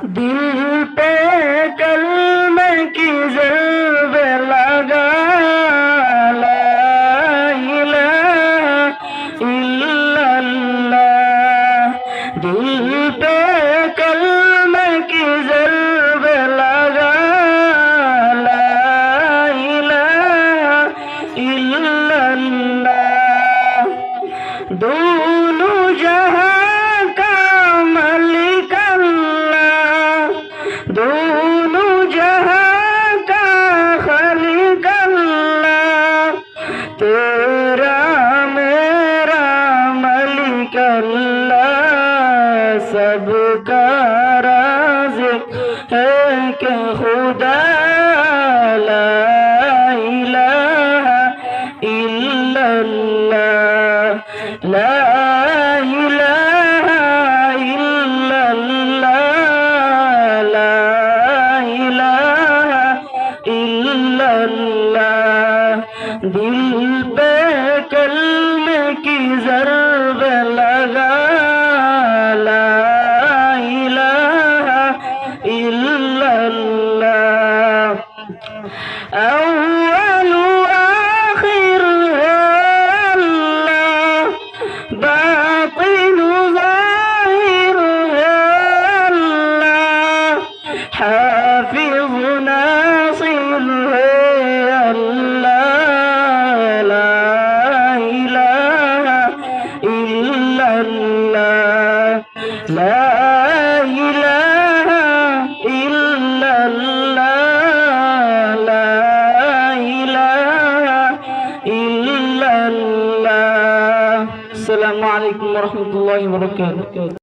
दिल पे कलमे की ज़रब लगा, ला इलाहा इल्लल्लाह। दिल पे कलमे की ज़रब लगा, ला इलाहा इल्लल्लाह। दोनों जहां का मालिक अल्लाह, दोनों जहां का खालिक अल्लाह। तेरा मेरा मालिक अल्लाह, सबका राज़िक़ है कि खुदा, ला इलाहा इल्लल्लाह, ला इलाहा इल्लल्लाह, ला इलाहा इल्लल्लाह। दिल पे कलमे की ज़रब लगा, ला इलाहा इल्लल्लाह। अव्वल आखिर है अल्लाह, बातिन ज़ाहिर है अल्लाह, हाफ़िज़ नासिर है अल्लाह, ला इलाहा इल्लल्लाह, ला इलाहा इल्लल्लाह, ला इलाहा इल्लल्लाह। अस्सलामु अलैकुम व रहमतुल्लाहि व बरकातुहू।